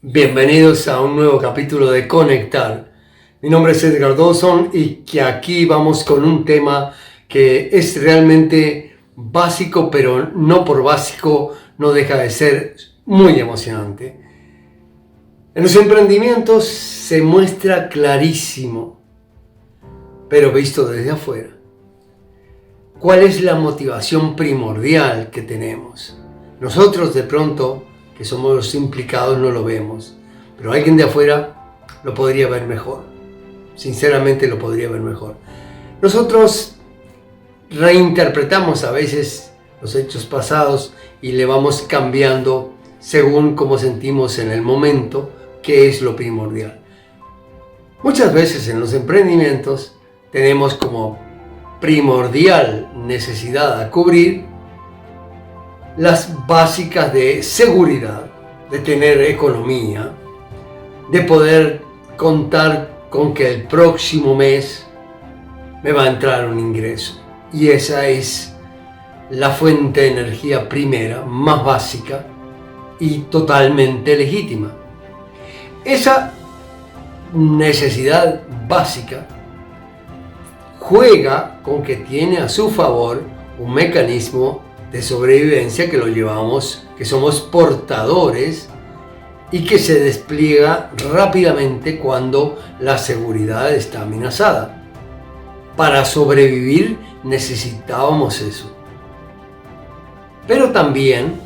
Bienvenidos a un nuevo capítulo de Conectar. Mi nombre es Edgar Dawson y que aquí vamos con un tema que es realmente básico, pero no por básico no deja de ser muy emocionante. En los emprendimientos se muestra clarísimo, pero visto desde afuera, cuál es la motivación primordial que tenemos. Nosotros de pronto, que somos los implicados, no lo vemos, pero alguien de afuera lo podría ver mejor. Sinceramente lo podría ver mejor. Nosotros reinterpretamos a veces los hechos pasados y le vamos cambiando según cómo sentimos en el momento, qué es lo primordial. Muchas veces en los emprendimientos tenemos como primordial necesidad a cubrir las básicas de seguridad, de tener economía, de poder contar con que el próximo mes me va a entrar un ingreso. Y esa es la fuente de energía primera, más básica y totalmente legítima. Esa necesidad básica juega con que tiene a su favor un mecanismo de sobrevivencia que lo llevamos, que somos portadores y que se despliega rápidamente cuando la seguridad está amenazada. Para sobrevivir necesitábamos eso. Pero también,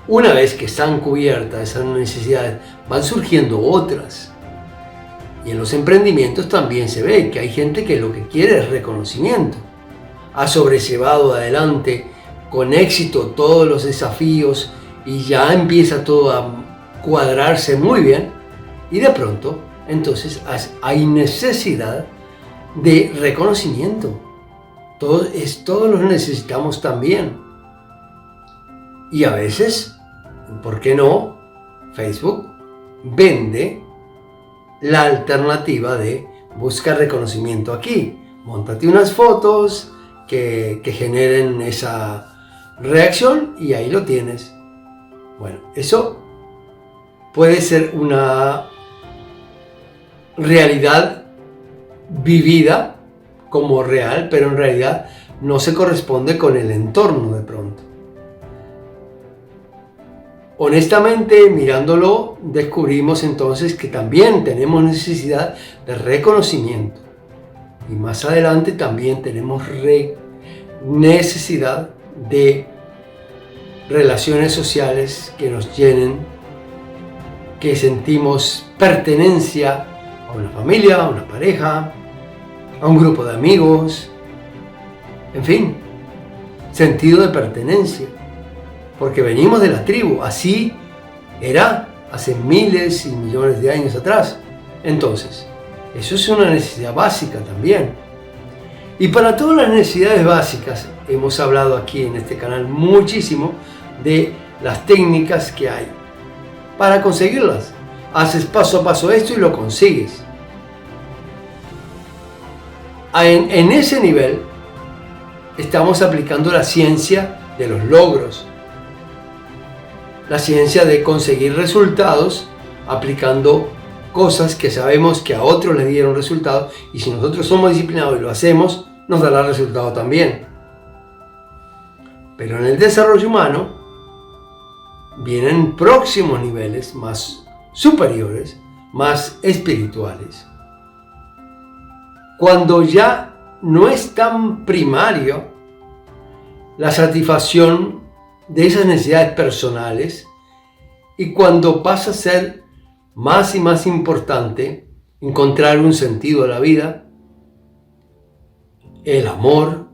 una vez que están cubiertas esas necesidades, van surgiendo otras. Y en los emprendimientos también se ve que hay gente que lo que quiere es reconocimiento. Ha sobrellevado adelante con éxito todos los desafíos y ya empieza todo a cuadrarse muy bien y de pronto entonces hay necesidad de reconocimiento. Todos los necesitamos también. Y a veces, ¿por qué no? Facebook vende la alternativa de buscar reconocimiento aquí. Móntate unas fotos que generen esa reacción y ahí lo tienes. Bueno, eso puede ser una realidad vivida como real, pero en realidad no se corresponde con el entorno de pronto. Honestamente, mirándolo, descubrimos entonces que también tenemos necesidad de reconocimiento. Y más adelante también tenemos necesidad de relaciones sociales que nos llenen, que sentimos pertenencia a una familia, a una pareja, a un grupo de amigos, en fin, sentido de pertenencia, porque venimos de la tribu, así era hace miles y millones de años atrás. Entonces, eso es una necesidad básica también. Y para todas las necesidades básicas, hemos hablado aquí en este canal muchísimo de las técnicas que hay para conseguirlas. Haces paso a paso esto y lo consigues. En ese nivel estamos aplicando la ciencia de los logros, la ciencia de conseguir resultados aplicando cosas que sabemos que a otros les dieron resultados, y si nosotros somos disciplinados y lo hacemos, nos dará resultado también. Pero en el desarrollo humano vienen próximos niveles más superiores, más espirituales. Cuando ya no es tan primario la satisfacción de esas necesidades personales y cuando pasa a ser más y más importante encontrar un sentido a la vida, el amor,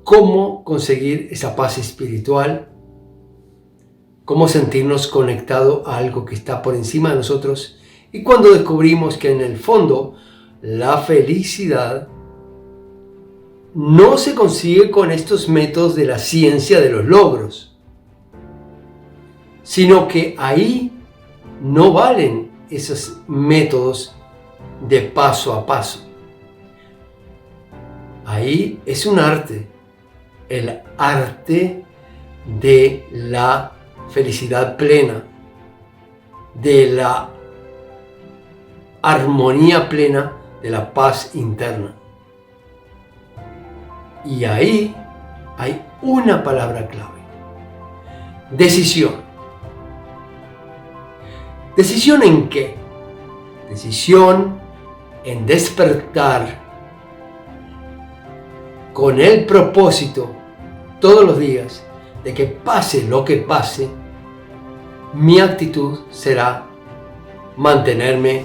cómo conseguir esa paz espiritual, cómo sentirnos conectados a algo que está por encima de nosotros, y cuando descubrimos que en el fondo la felicidad no se consigue con estos métodos de la ciencia de los logros, sino que ahí no valen esos métodos de paso a paso. Ahí es un arte, el arte de la felicidad plena, de la armonía plena, de la paz interna. Y ahí hay una palabra clave: decisión. ¿Decisión en qué? Decisión en despertar con el propósito todos los días de que pase lo que pase, mi actitud será mantenerme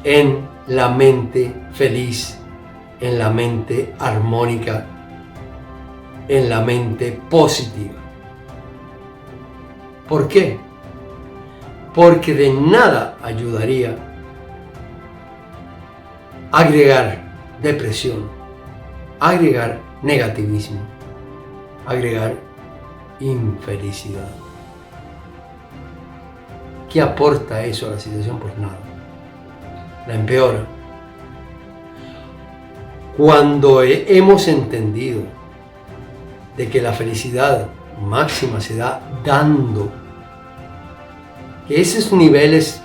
en la mente feliz, en la mente armónica, en la mente positiva. ¿Por qué? Porque de nada ayudaría agregar depresión, agregar negativismo, agregar infelicidad. ¿Qué aporta eso a la situación? Pues nada, la empeora. Cuando hemos entendido de que la felicidad máxima se da dando, que esos niveles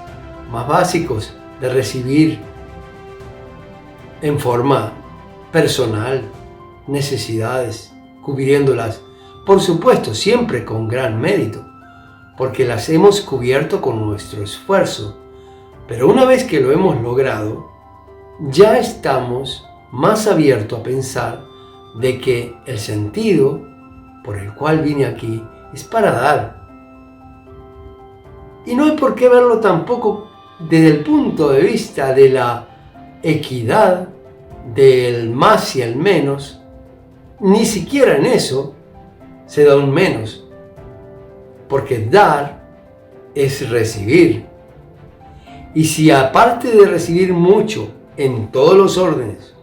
más básicos de recibir en forma personal necesidades, cubriéndolas, por supuesto, siempre con gran mérito, porque las hemos cubierto con nuestro esfuerzo. Pero una vez que lo hemos logrado, ya estamos más abiertos a pensar de que el sentido por el cual vine aquí es para dar. Y no hay por qué verlo tampoco desde el punto de vista de la equidad, del más y el menos. Ni siquiera en eso se da un menos, porque dar es recibir. Y si aparte de recibir mucho en todos los órdenes,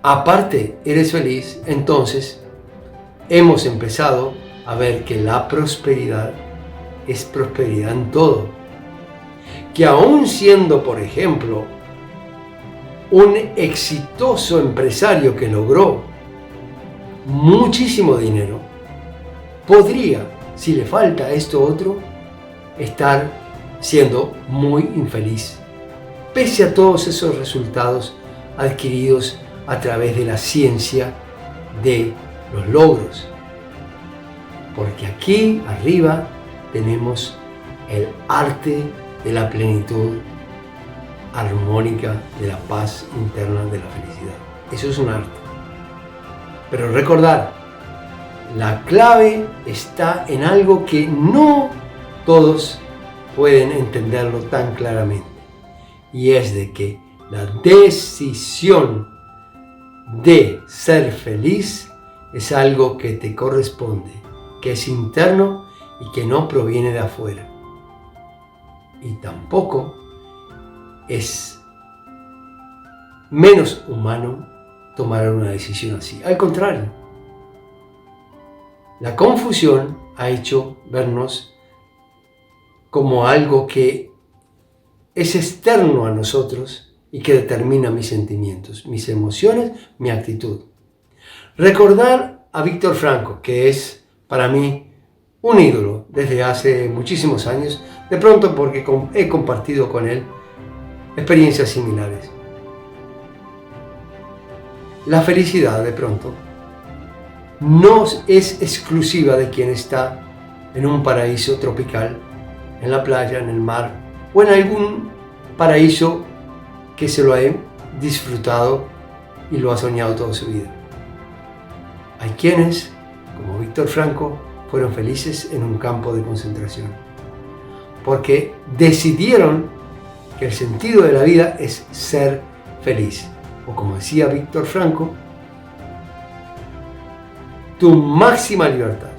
aparte eres feliz, entonces hemos empezado a ver que la prosperidad es prosperidad en todo. Que aún siendo, por ejemplo, un exitoso empresario que logró muchísimo dinero, podría, si le falta esto otro, estar siendo muy infeliz, pese a todos esos resultados adquiridos a través de la ciencia de los logros. Porque aquí arriba tenemos el arte de la plenitud armónica, de la paz interna, de la felicidad. Eso es un arte. Pero recordar, la clave está en algo que no todos pueden entenderlo tan claramente, y es de que la decisión de ser feliz es algo que te corresponde, que es interno y que no proviene de afuera. Y tampoco es menos humano tomar una decisión así. Al contrario, la confusión ha hecho vernos como algo que es externo a nosotros y que determina mis sentimientos, mis emociones, mi actitud. Recordar a Víctor Frankl, que es para mí un ídolo desde hace muchísimos años, de pronto porque he compartido con él experiencias similares. La felicidad, de pronto, no es exclusiva de quien está en un paraíso tropical, en la playa, en el mar, o en algún paraíso que se lo ha disfrutado y lo ha soñado toda su vida. Hay quienes, como Víctor Frankl, fueron felices en un campo de concentración, porque decidieron que el sentido de la vida es ser feliz. O como decía Víctor Frankl, tu máxima libertad,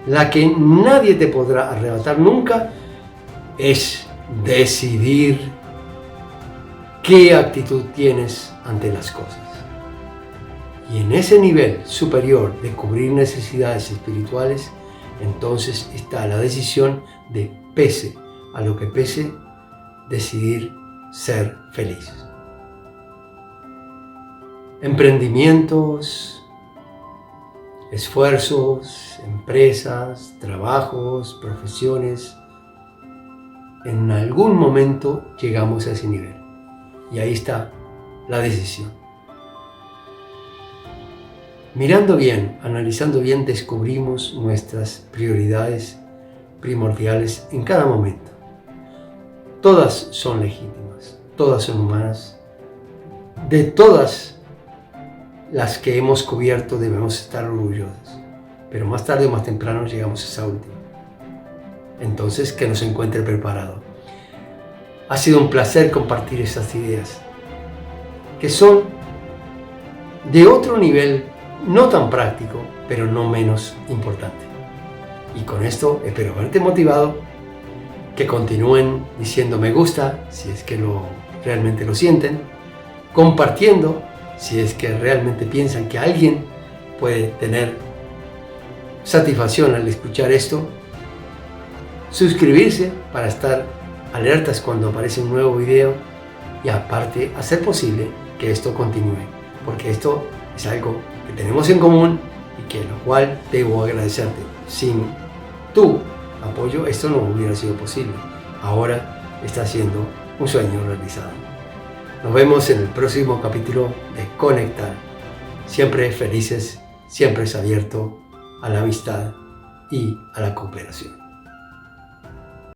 la que nadie te podrá arrebatar nunca, es decidir qué actitud tienes ante las cosas. Y en ese nivel superior de cubrir necesidades espirituales, entonces está la decisión de, pese a lo que pese, decidir ser feliz. Emprendimientos, esfuerzos, empresas, trabajos, profesiones. En algún momento llegamos a ese nivel. Y ahí está la decisión. Mirando bien, analizando bien, descubrimos nuestras prioridades primordiales en cada momento. Todas son legítimas, todas son humanas. De todas las que hemos cubierto debemos estar orgullosos. Pero más tarde o más temprano llegamos a esa última. Entonces, que nos encuentre preparado. Ha sido un placer compartir estas ideas, que son de otro nivel, no tan práctico, pero no menos importante. Y con esto espero haberte motivado, que continúen diciendo me gusta, si es que realmente lo sienten, compartiendo, si es que realmente piensan que alguien puede tener satisfacción al escuchar esto, suscribirse para estar alertas cuando aparece un nuevo video y aparte hacer posible que esto continúe, porque esto es algo que tenemos en común y que lo cual debo agradecerte. Sin tu apoyo esto no hubiera sido posible. Ahora está siendo un sueño realizado. Nos vemos en el próximo capítulo de Conectar. Siempre felices, siempre es abierto a la amistad y a la cooperación.